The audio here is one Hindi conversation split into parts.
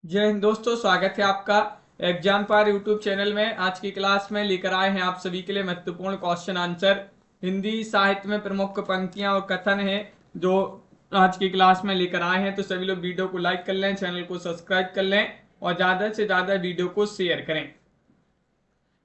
जय हिंद दोस्तों, स्वागत है आपका एग्जाम पार यूट्यूब चैनल में। आज की क्लास में लेकर आए हैं आप सभी के लिए महत्वपूर्ण क्वेश्चन आंसर। हिंदी साहित्य में प्रमुख पंक्तियां और कथन हैं जो आज की क्लास में लेकर आए हैं। तो सभी लोग वीडियो को लाइक कर लें, चैनल को सब्सक्राइब कर लें और ज़्यादा से ज़्यादा वीडियो को शेयर करें।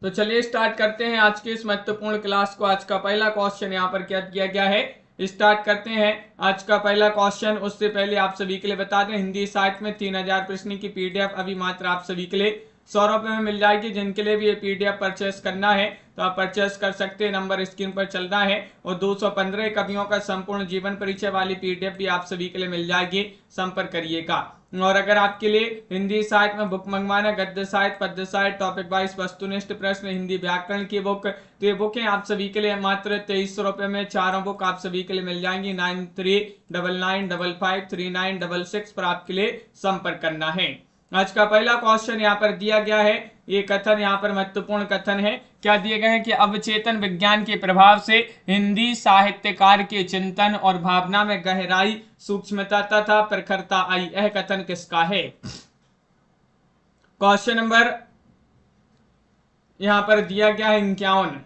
तो चलिए स्टार्ट करते हैं आज की इस महत्वपूर्ण क्लास को। आज का पहला क्वेश्चन यहाँ पर क्या दिया गया है, स्टार्ट करते हैं आज का पहला क्वेश्चन। उससे पहले आप सभी के लिए बता दें, हिंदी साहित्य में 3000 प्रश्न की पीडीएफ अभी मात्र आप सभी के लिए 100 रुपए में मिल जाएगी। जिनके लिए भी ये पीडीएफ परचेस करना है तो आप परचेस कर सकते हैं, नंबर स्क्रीन पर चल रहा है। और 215 कवियों का संपूर्ण जीवन परिचय वाली पीडीएफ भी आप सभी के लिए मिल जाएगी, संपर्क करिएगा। और अगर आपके लिए हिंदी साहित्य में बुक मंगवाना, गद्य साहित्य, पद्य साहित्य, टॉपिक वाइज वस्तुनिष्ठ प्रश्न, हिंदी व्याकरण की बुक, तो ये बुकें आप सभी के लिए मात्र 2300 रुपए में चारों बुक आप सभी के लिए मिल जाएंगी। 9399553966 पर आपके लिए संपर्क करना है। आज का पहला क्वेश्चन यहाँ पर दिया गया है, ये कथन यहाँ पर महत्वपूर्ण कथन है। क्या दिए गए हैं कि अवचेतन विज्ञान के प्रभाव से हिंदी साहित्यकार के चिंतन और भावना में गहराई, सूक्ष्मता तथा प्रखरता आई। यह कथन किसका है? क्वेश्चन नंबर यहाँ पर दिया गया है 51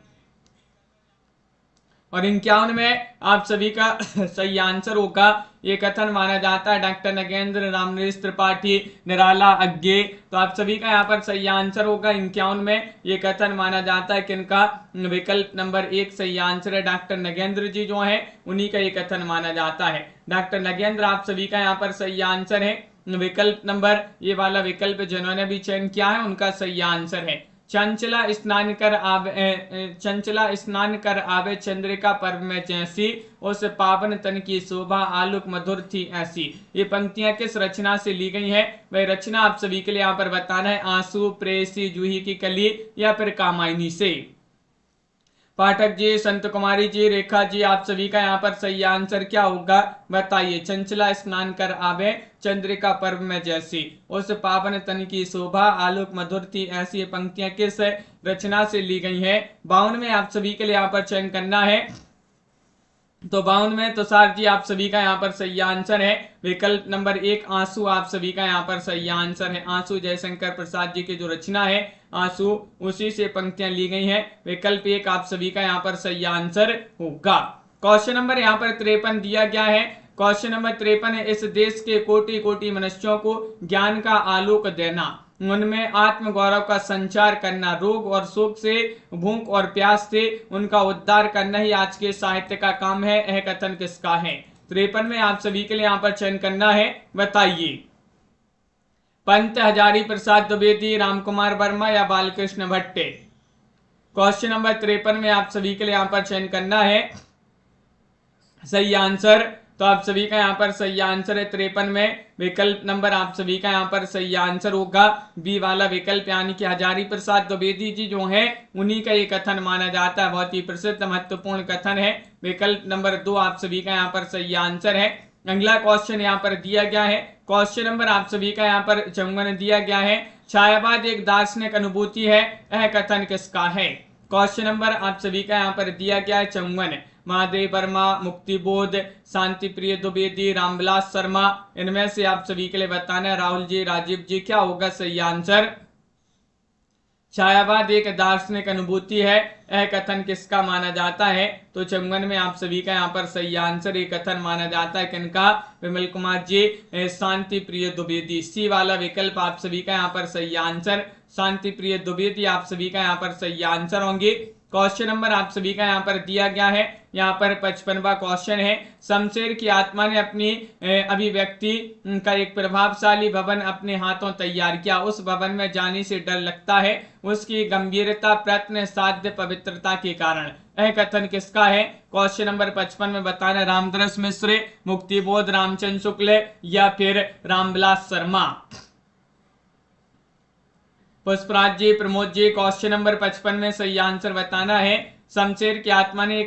और 51 में आप सभी का सही आंसर होगा। ये कथन माना जाता है डॉक्टर नगेंद्र रामनरेश त्रिपाठी निराला अज्ञे। तो आप सभी का यहाँ पर सही आंसर होगा 51 में। ये कथन माना जाता है किनका? विकल्प नंबर 1 सही आंसर है। डॉक्टर नगेंद्र जी जो है उन्हीं का ये कथन माना जाता है। डॉक्टर नगेंद्र आप सभी का यहाँ पर सही आंसर है। विकल्प नंबर ये वाला विकल्प जिन्होंने भी चयन किया है उनका सही आंसर है। चंचला स्नान कर आवे चंद्रिका पर्व में जैसी, उस पावन तन की शोभा आलोक मधुर थी ऐसी। ये पंक्तियां किस रचना से ली गई हैं? वह रचना आप सभी के लिए यहाँ पर बताना है। आंसू, प्रेयसी, जूही की कली या फिर कामायनी से। पाठक जी, संत कुमारी जी, रेखा जी, आप सभी का यहाँ पर सही आंसर क्या होगा बताइए। चंचला स्नान कर आवे चंद्रिका पर्व में जैसी, उस पावन तन की शोभा आलोक मधुर थी ऐसी। पंक्तियां किस रचना से ली गई हैं? 52 में आप सभी के लिए यहाँ पर चयन करना है। तो 52 में तुषार जी आप सभी का यहाँ पर सही आंसर है। विकल्प नंबर 1 आंसू आप सभी का यहाँ पर सही आंसर है। आंसू जयशंकर प्रसाद जी की जो रचना है आंसू, उसी से पंक्तियां ली गई हैं। विकल्प 1 आप सभी का यहाँ पर सही आंसर होगा। क्वेश्चन नंबर यहाँ पर 53 दिया गया है। क्वेश्चन नंबर 53 है, इस देश के कोटि कोटि मनुष्यों को ज्ञान का आलोक देना, उनमें आत्म गौरव का संचार करना, रोग और शोक से, भूख और प्यास से उनका उद्धार करना ही आज के साहित्य का काम है। यह कथन किसका है? 53 में आप सभी के लिए यहाँ पर चयन करना है, बताइए। पंत हजारी प्रसाद द्विवेदी, रामकुमार वर्मा या बालकृष्ण भट्टे? क्वेश्चन नंबर 53 में आप सभी के लिए यहाँ पर चयन करना है सही आंसर। तो आप सभी का यहाँ पर सही आंसर है 53 में। विकल्प नंबर आप सभी का यहाँ पर सही आंसर होगा बी वाला विकल्प, यानी कि हजारी प्रसाद द्विवेदी जी जो है उन्हीं का ये कथन माना जाता है। बहुत ही प्रसिद्ध महत्वपूर्ण कथन है। विकल्प नंबर 2 आप सभी का यहाँ पर सही आंसर है। अगला क्वेश्चन यहाँ पर दिया गया है। क्वेश्चन नंबर आप सभी का यहाँ पर 54 दिया गया है। छायावाद एक दार्शनिक अनुभूति है, यह कथन किसका है? क्वेश्चन नंबर आप सभी का यहाँ पर दिया गया है 54। महादेव वर्मा, मुक्तिबोध, शांति प्रिय द्विवेदी, रामविलास शर्मा, इनमें से आप सभी के लिए बताना है। राहुल जी, राजीव जी, क्या होगा सही आंसर? छायावाद एक दार्शनिक अनुभूति है, यह कथन किसका माना जाता है? तो 54 में आप सभी का यहाँ पर सही आंसर, ये कथन माना जाता है किनका? विमल कुमार जी, शांति प्रिय द्विवेदी। सी वाला विकल्प आप सभी का यहाँ पर सही आंसर, शांति प्रिय द्विवेदी आप सभी का यहाँ पर सही आंसर होंगे। क्वेश्चन नंबर आप सभी का यहाँ पर दिया गया है। यहाँ पर 55वां क्वेश्चन है। शमशेर की आत्मा ने अपनी अभिव्यक्ति का एक प्रभावशाली भवन अपने हाथों तैयार किया, उस भवन में जाने से डर लगता है उसकी गंभीरता, प्रयत्न, साध्य, पवित्रता के कारण। यह कथन किसका है? क्वेश्चन नंबर 55 में बताना। रामदरस मिश्र, मुक्तिबोध, रामचंद्र शुक्ल या फिर रामविलास शर्मा? पुष्पराज जी, प्रमोद जी, क्वेश्चन नंबर 55 में सही आंसर बताना है। शमशेर की आत्मा ने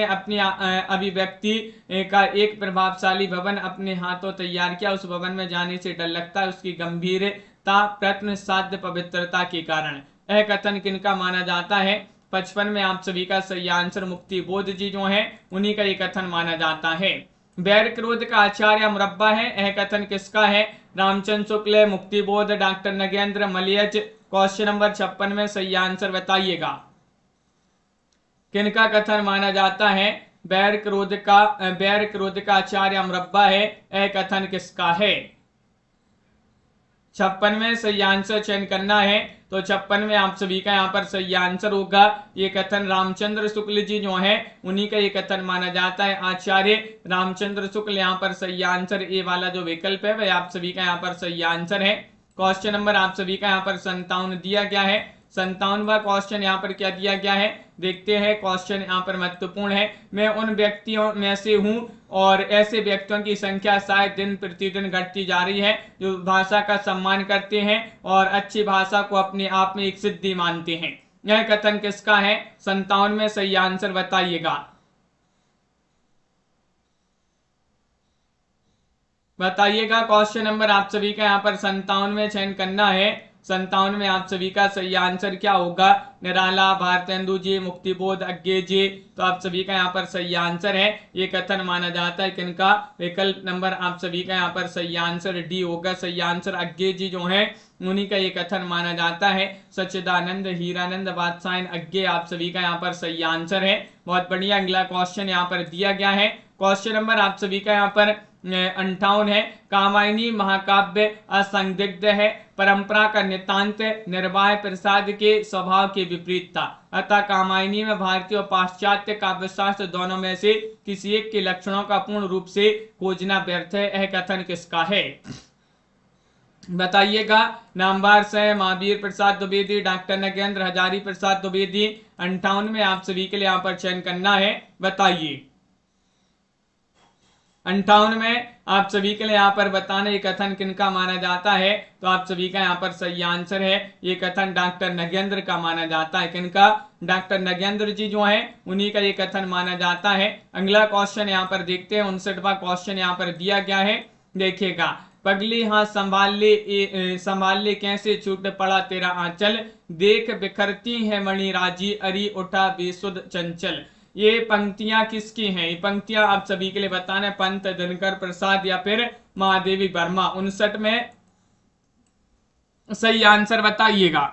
अपनी अभिव्यक्ति का एक प्रभावशाली भवन अपने हाथों तैयार किया, उस भवन में जाने से डर लगता है उसकी गंभीरता, प्रयत्न, साध्य, पवित्रता के कारण। यह कथन किनका माना जाता है? 55 में आप सभी का सही आंसर मुक्तिबोध जी जो है उन्हीं का ये कथन माना जाता है। बैर क्रोध का आचार्य मुरब्बा है, यह कथन किसका है? Ramchandra Shukla, Muktibodh, doctor Nagendra, Malayaj. Question number 56 में सही आंसर बताइएगा। किनका कथन माना जाता है? बैर क्रोध का आचार्य मुरब्बा है, यह कथन किसका है? 56 में सही आंसर चयन करना है, तो 56 में आप सभी का यहाँ पर सही आंसर होगा। ये कथन रामचंद्र शुक्ल जी जो है उन्हीं का ये कथन माना जाता है, आचार्य रामचंद्र शुक्ल। यहाँ पर सही आंसर ए वाला जो विकल्प है वह आप सभी का यहाँ पर सही आंसर है। क्वेश्चन नंबर आप सभी का यहाँ पर 57 दिया गया है। 57वां क्वेश्चन यहाँ पर क्या दिया गया है देखते हैं। क्वेश्चन यहाँ पर महत्वपूर्ण है। मैं उन व्यक्तियों में से हूँ और ऐसे व्यक्तियों की संख्या शायद दिन प्रतिदिन घटती जा रही है जो भाषा का सम्मान करते हैं और अच्छी भाषा को अपने आप में एक सिद्धि मानते हैं। यह कथन किसका है? 57 में सही आंसर बताइएगा। बताइएगा। क्वेश्चन नंबर आप सभी का यहाँ पर 57 में चयन करना है। 57 में आप सभी का सही आंसर क्या होगा? निराला, भारतेंदु जी, मुक्तिबोध, अज्ञे जी। तो आप सभी का यहाँ पर सही आंसर है। ये कथन माना जाता है किनका? विकल्प नंबर आप सभी का यहाँ पर सही आंसर डी होगा। सही आंसर अज्ञे जी जो है उन्हीं का ये कथन माना जाता है। सच्चिदानंद, हीरानंद, बादशाह, अज्ञे आप सभी का यहाँ पर सही आंसर है। बहुत बढ़िया। अगला क्वेश्चन यहाँ पर दिया गया है। क्वेश्चन नंबर आप सभी का यहाँ पर 58 है। कामायनी महाकाव्य असंदिग्ध है, परंपरा का नितांत निर्वाह प्रसाद के स्वभाव के विपरीत था, अतः कामायनी में भारतीय और पाश्चात्य काव्यशास्त्र दोनों में से किसी एक के लक्षणों का पूर्ण रूप से खोजना व्यर्थ है। यह कथन किसका है? बताइएगा। नामवार से महावीर प्रसाद द्विवेदी, डॉक्टर नगेंद्र, हजारी प्रसाद द्विवेदी। 58 में आप सभी के लिए यहाँ पर चयन करना है। बताइए। 58 में आप सभी के लिए यहाँ पर बताना ये कथन किनका माना जाता है? तो आप सभी का यहाँ पर सही आंसर है। ये कथन डॉक्टर नगेंद्र का माना जाता है। किनका? डॉक्टर नगेंद्र जी जो है उन्हीं का ये कथन माना जाता है। अगला क्वेश्चन यहाँ पर देखते हैं। 59वां क्वेश्चन यहाँ पर दिया गया है। देखिएगा। पगली हाँ संभाल ले कैसे छूट पड़ा तेरा आंचल, देख बिखरती है मणि राजी, अरी उठा बेसुध चंचल। ये पंक्तियां किसकी हैं? ये पंक्तियां आप सभी के लिए बताना है। पंत दिनकर प्रसाद या फिर महादेवी वर्मा। 59 में सही आंसर बताइएगा।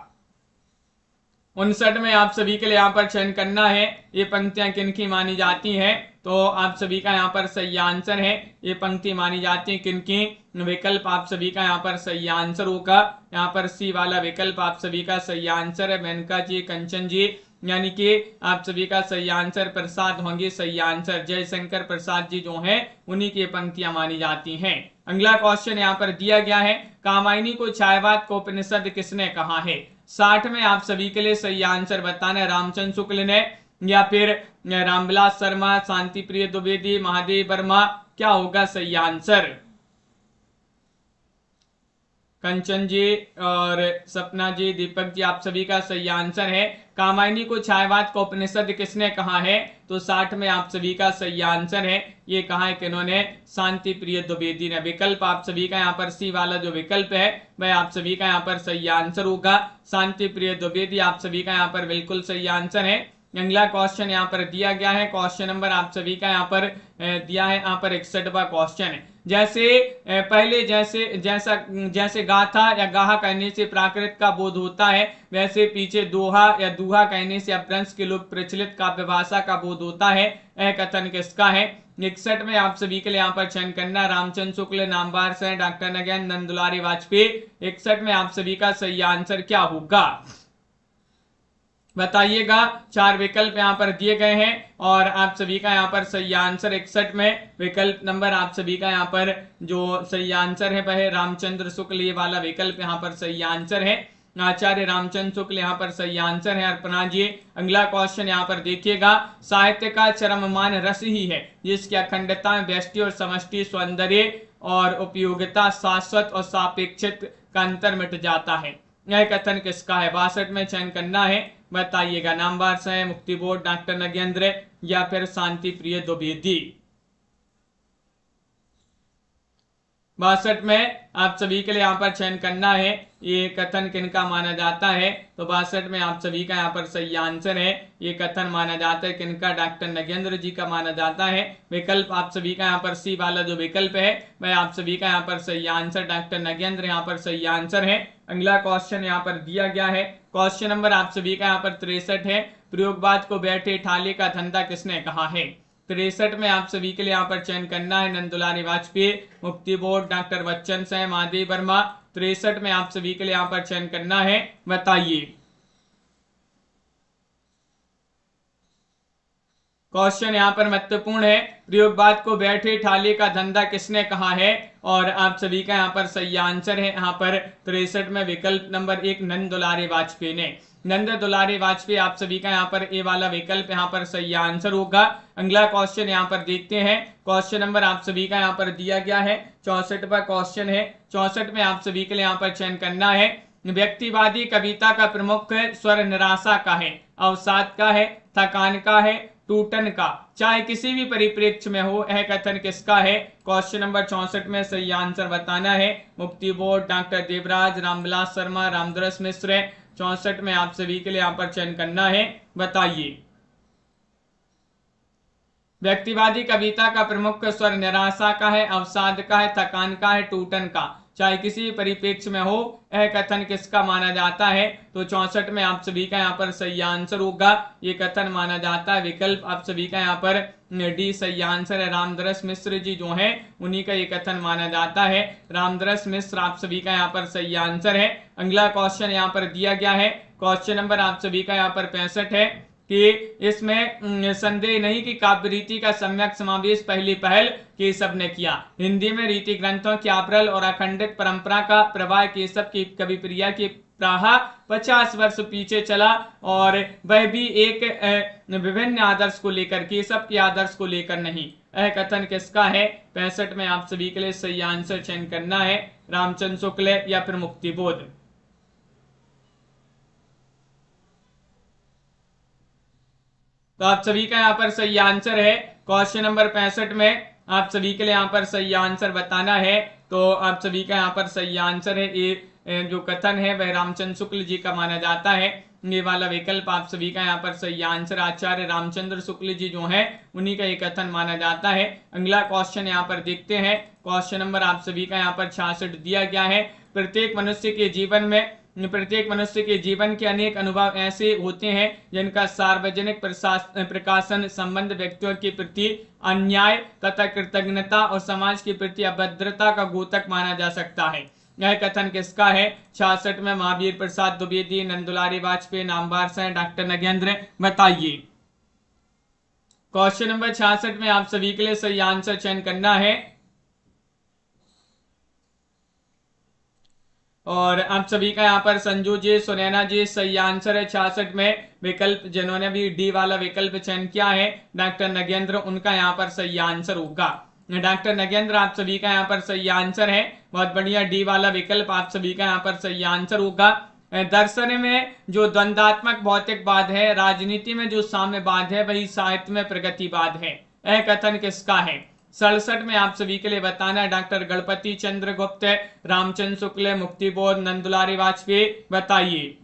59 में आप सभी के लिए यहाँ पर चयन करना है। ये पंक्तियां किनकी मानी जाती हैं? तो आप सभी का यहाँ पर सही आंसर है। ये पंक्ति मानी जाती है किनकी? विकल्प आप सभी का यहाँ पर सही आंसर होगा। यहाँ पर सी वाला विकल्प आप सभी का सही आंसर है। मेनका जी, कंचन जी, यानी कि आप सभी का सही आंसर प्रसाद होंगे। सही आंसर जयशंकर प्रसाद जी जो हैं उन्हीं की पंक्तियां मानी जाती हैं। अगला क्वेश्चन यहाँ पर दिया गया है। कामायनी को छायावाद को उपनिषद किसने कहा है? 60 में आप सभी के लिए सही आंसर बताना है। रामचंद्र शुक्ल ने या फिर रामविलास शर्मा, शांति प्रिय द्विवेदी, महादेव वर्मा। क्या होगा सही आंसर? कंचन जी और सपना जी, दीपक जी, आप सभी का सही आंसर है। कामायनी को छायावाद का उपनिषद किसने कहा है? तो 60 में आप सभी का सही आंसर है। ये कहा है किन्होंने? शांति प्रिय द्विवेदी ने। विकल्प आप सभी का यहाँ पर सी वाला जो विकल्प है वह आप सभी का यहाँ पर सही आंसर होगा। शांति प्रिय द्विवेदी आप सभी का यहाँ पर बिल्कुल सही आंसर है। अगला क्वेश्चन यहाँ पर दिया गया है। क्वेश्चन नंबर आप सभी का यहाँ पर दिया है। यहाँ पर 61वां क्वेश्चन। जैसे गाथा या गाहा कहने से प्राकृत का बोध होता है, वैसे पीछे दोहा या दूहा कहने से अपभ्रंश के लोग प्रचलित काव्य भाषा का बोध होता है। यह कथन किसका है? 61 में आप सभी के लिए यहाँ पर चयन करना। रामचंद्र शुक्ल, नामवार से, डॉक्टर नगेंद्र, नंदुलारी वाजपेयी। 61 में आप सभी का सही आंसर क्या होगा? बताइएगा। 4 विकल्प यहाँ पर दिए गए हैं और आप सभी का यहाँ पर सही आंसर 61 में विकल्प नंबर आप सभी का यहाँ पर जो सही आंसर है वह रामचंद्र शुक्ल। ये वाला विकल्प यहाँ पर सही आंसर है। आचार्य रामचंद्र शुक्ल यहाँ पर सही आंसर है। अर्पणा जी। अगला क्वेश्चन यहाँ पर देखिएगा। साहित्य का चरममान रस ही है जिसकी अखंडता में व्यष्टि और समष्टि, सौंदर्य और उपयोगिता, शाश्वत और सापेक्षित का अंतर मिट जाता है। यह कथन किसका है? 62 में चयन करना है। बताइएगा। नामवार से, मुक्तिबोध, डॉक्टर नगेंद्र या फिर शांति प्रिय द्विवेदी। 62 में आप सभी के लिए यहाँ पर चयन करना है, ये कथन किनका माना जाता है। तो 62 में आप सभी का यहाँ पर सही आंसर है, ये कथन माना जाता है किनका, डॉक्टर नगेंद्र जी का माना जाता है। विकल्प आप सभी का यहाँ पर सी वाला जो विकल्प है वह आप सभी का यहाँ पर सही आंसर, डॉक्टर नगेंद्र यहाँ पर सही आंसर है। अगला क्वेश्चन यहाँ पर दिया गया है, क्वेश्चन नंबर आप सभी का यहाँ पर 63 है, प्रयोगबाज को बैठे ठाले का धंधा किसने कहा है। 63 में आप सभी के लिए यहाँ पर चयन करना है, नंदुलारी वाजपेयी, मुक्ति बोध, डॉक्टर बच्चन सिंह, महादेव वर्मा। 63 में आप सभी के लिए यहाँ पर चयन करना है, बताइए। क्वेश्चन यहाँ पर महत्वपूर्ण है, प्रयोगबाज को बैठे ठाले का धंधा किसने कहा है, और आप सभी का यहाँ पर सही आंसर है यहाँ पर 63 में विकल्प नंबर 1 नंद दुलारे वाजपेयी ने। नंद दुलारे वाजपेयी आप सभी का यहाँ पर ए वाला विकल्प यहाँ पर सही आंसर होगा। अगला क्वेश्चन यहाँ पर देखते हैं, क्वेश्चन नंबर आप सभी का यहाँ पर दिया गया है, 64वां क्वेश्चन है। 64 में आप सभी के लिए यहाँ पर चयन करना है, व्यक्तिवादी कविता का प्रमुख स्वर निराशा का है, अवसाद का है, थकान का है, टूटन का, चाहे किसी भी परिप्रेक्ष्य में हो, यह कथन किसका है। क्वेश्चन नंबर 64 में सही आंसर बताना है, मुक्ति बोध, डॉक्टर देवराज, रामविलास शर्मा, रामदरस मिश्र। 64 में आप सभी के लिए यहाँ पर चयन करना है, बताइए। व्यक्तिवादी कविता का प्रमुख स्वर निराशा का है, अवसाद का है, थकान का है, टूटन का, चाहे किसी परिप्रेक्ष्य में हो, यह कथन किसका माना जाता है। तो 64 में आप सभी का यहाँ पर सही आंसर होगा, ये कथन माना जाता है विकल्प आप सभी का यहाँ पर डी सही आंसर है, रामदरस मिश्र जी जो है उन्हीं का ये कथन माना जाता है, रामदरस मिश्र आप सभी का यहाँ पर सही आंसर है। अगला क्वेश्चन यहाँ पर दिया गया है, क्वेश्चन नंबर आप सभी का यहाँ पर 65 है कि इसमें संदेह नहीं कि काव्य रीति का सम्यक समावेश पहली पहल केशव ने किया। हिंदी में रीति ग्रंथों की आप्रल और अखंडित परंपरा का प्रवाह केशव की कवि प्रिया की प्राह 50 वर्ष पीछे चला, और वह भी एक विभिन्न आदर्श को लेकर, केशव के आदर्श को लेकर नहीं। यह कथन किसका है। 65 में आप सभी के लिए सही आंसर चयन करना है, रामचंद्र शुक्ल या फिर मुक्ति बोध। तो आप सभी का यहाँ पर सही आंसर है, क्वेश्चन नंबर 65 में आप सभी के लिए यहाँ पर सही आंसर बताना है। तो आप सभी का यहाँ पर सही आंसर है, ये जो कथन है वह रामचंद्र शुक्ल जी का माना जाता है, ये वाला विकल्प आप सभी का यहाँ पर सही आंसर, आचार्य रामचंद्र शुक्ल जी जो है उन्हीं का ये कथन माना जाता है। अगला क्वेश्चन यहाँ पर देखते हैं, क्वेश्चन नंबर आप सभी का यहाँ पर 66 दिया गया है, प्रत्येक मनुष्य के जीवन के अनेक अनुभव ऐसे होते हैं जिनका सार्वजनिक प्रकाशन संबंध व्यक्तियों के प्रति अन्याय तथा कृतज्ञता और समाज के प्रति अभद्रता का द्योतक माना जा सकता है। यह कथन किसका है। 66 में महावीर प्रसाद द्विवेदी, नंदुलारी वाजपेयी, नामवर सिंह, डॉक्टर नगेंद्र, बताइए। क्वेश्चन नंबर 66 में आप सभी के लिए सही आंसर चयन करना है, और आप सभी का यहाँ पर संजू जी, सुनैना जी सही आंसर है। 66 में विकल्प जिन्होंने भी डी वाला विकल्प चयन किया है, डॉक्टर नगेंद्र, उनका यहाँ पर सही आंसर होगा। डॉक्टर नगेंद्र आप सभी का यहाँ पर सही आंसर है, बहुत बढ़िया, डी वाला विकल्प आप सभी का यहाँ पर सही आंसर होगा। दर्शन में जो द्वंद्वात्मक भौतिकवाद है, राजनीति में जो साम्यवाद है, वही साहित्य में प्रगतिवाद है। यह कथन किसका है। 67 में आप सभी के लिए बताना है, डॉक्टर गणपति चंद्र गुप्त, रामचंद्र शुक्ल, मुक्ति बोध, नंदुलारी वाजपेयी, बताइए।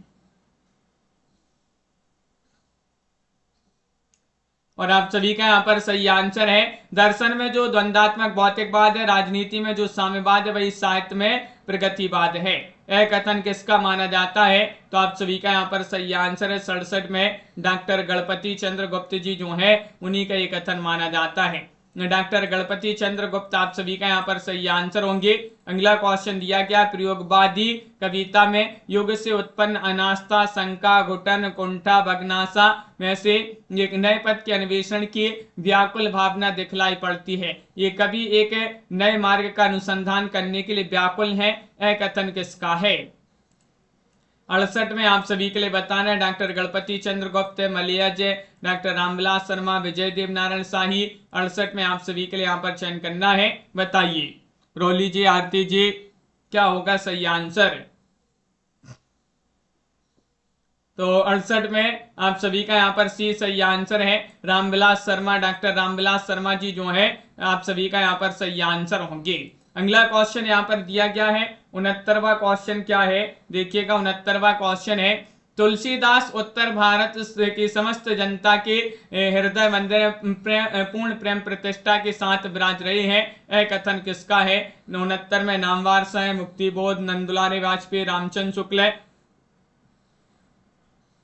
और आप सभी का यहाँ पर सही आंसर है, दर्शन में जो द्वंद्वात्मक भौतिकवाद है, राजनीति में जो साम्यवाद है, वही साहित्य में प्रगतिवाद है। यह कथन किसका माना जाता है। तो आप सभी का यहाँ पर सही आंसर है, 67 में डॉक्टर गणपति चंद्र गुप्त जी जो है उन्हीं का ये कथन माना जाता है। डॉक्टर गणपति चंद्र गुप्त आप सभी का यहाँ पर सही आंसर होंगे। अगला क्वेश्चन दिया गया, प्रयोगवादी कविता में युग से उत्पन्न अनास्था, शंका, घुटन, कुंठा, बगनासा में से एक नए पद के अन्वेषण की व्याकुल भावना दिखलाई पड़ती है। ये कवि एक नए मार्ग का अनुसंधान करने के लिए व्याकुल है। यह कथन किसका है। 68 में आप सभी के लिए बताना है, डॉक्टर गणपति चंद्र गुप्त, मलयज, डॉक्टर रामविलास शर्मा, विजय देव नारायण शाही। 68 में आप सभी के लिए यहाँ पर चयन करना है, बताइए। रोली जी, आरती जी, क्या होगा सही आंसर। तो 68 में आप सभी का यहाँ पर सी सही आंसर है, रामविलास शर्मा, डॉक्टर रामविलास शर्मा जी जो है आप सभी का यहाँ पर सही आंसर होंगे। अगला क्वेश्चन यहाँ पर दिया गया है 69वां क्वेश्चन क्या है, देखिएगा 69वां क्वेश्चन है, तुलसीदास उत्तर भारत की समस्त जनता के हृदय मंदिर पूर्ण प्रेम प्रतिष्ठा के साथ विराज रहे हैं, यह कथन किसका है। 69 में नामवार है, मुक्तिबोध, नंदुलारे वाजपेयी, रामचंद्र शुक्ल।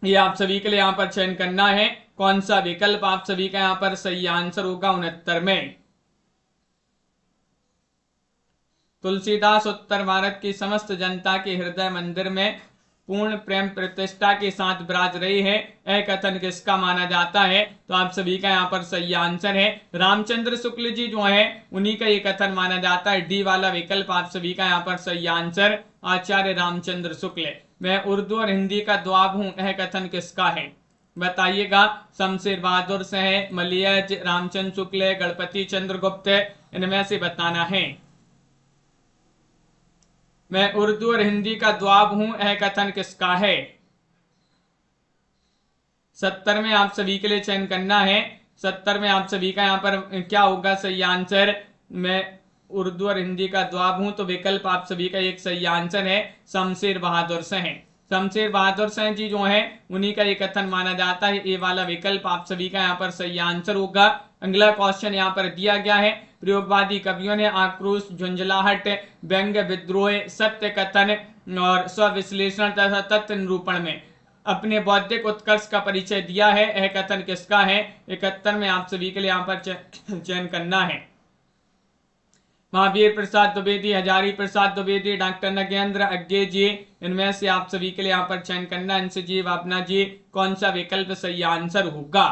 ये आप सभी के लिए यहाँ पर चयन करना है, कौन सा विकल्प आप सभी का यहाँ पर सही आंसर होगा 69 में। तुलसीदास उत्तर भारत की समस्त जनता के हृदय मंदिर में पूर्ण प्रेम प्रतिष्ठा के साथ विराज रही है, यह कथन किसका माना जाता है, तो आप सभी का यहाँ पर सही आंसर है रामचंद्र शुक्ल जी जो है उन्हीं का ये कथन माना जाता है। डी वाला विकल्प आप सभी का यहाँ पर सही आंसर, आचार्य रामचंद्र शुक्ल। मैं उर्दू और हिंदी का द्वाब हूं, यह कथन किसका है बताइएगा। शमशेर बहादुर से है, मलियज, रामचंद्र शुक्ल, गणपति चंद्रगुप्त, इनमें से बताना है। मैं उर्दू और हिंदी का द्वाब हूं, यह कथन किसका है। 70 में आप सभी के लिए चयन करना है। 70 में आप सभी का यहाँ पर क्या होगा सही आंसर। मैं उर्दू और हिंदी का द्वाब हूं, तो विकल्प आप सभी का एक सही आंसर है, शमशेर बहादुर से है। शमशेर बहादुर शाह जी जो है उन्हीं का ये कथन माना जाता है, ये वाला विकल्प आप सभी का यहाँ पर सही आंसर होगा। अगला क्वेश्चन यहाँ पर दिया गया है, प्रयोगवादी कवियों ने आक्रोश, झुंझलाहट, व्यंग, विद्रोह, सत्य कथन और स्विश्लेषण तथा तथ्य निरूपण में अपने बौद्धिक उत्कर्ष का परिचय दिया है, यह कथन किसका है। 71 में आप सभी के लिए यहाँ पर चयन करना है। महावीर प्रसाद द्विवेदी, हजारी प्रसाद द्विवेदी, डॉक्टर नगेंद्र अज्ञे जी, इनमें से आप सभी के लिए यहाँ पर चयन करना। इनसे जी भावना जी, कौन सा विकल्प सही आंसर होगा।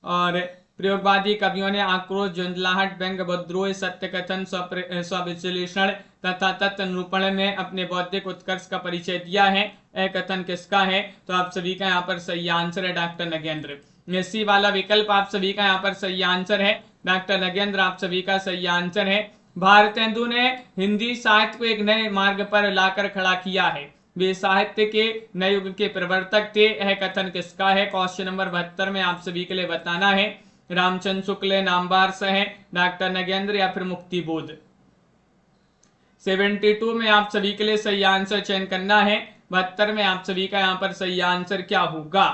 और प्रयोगवादी कवियों ने आक्रोश, झुंझलाहट, व्यंग, विद्रोह, सत्य कथन, स्विश्लेषण तथा तथ्य निरूपण में अपने बौद्धिक उत्कर्ष का परिचय दिया है, यह कथन किसका है, तो आप सभी का यहाँ पर सही आंसर है डॉक्टर नगेंद्र। सी वाला विकल्प आप सभी का यहाँ पर सही आंसर है, डॉक्टर नगेंद्र आप सभी का सही आंसर है। भारतेंदु ने हिंदी साहित्य को एक नए मार्ग पर लाकर खड़ा किया है, वे साहित्य के नए युग के प्रवर्तक थे, यह कथन किसका है। क्वेश्चन नंबर 72 में आप सभी के लिए बताना है। रामचंद्र शुक्ल, नामवार है, डॉक्टर नगेंद्र या फिर मुक्तिबोध। 72 में आप सभी के लिए सही आंसर चयन करना है। 72 में आप सभी का यहाँ पर सही आंसर क्या होगा।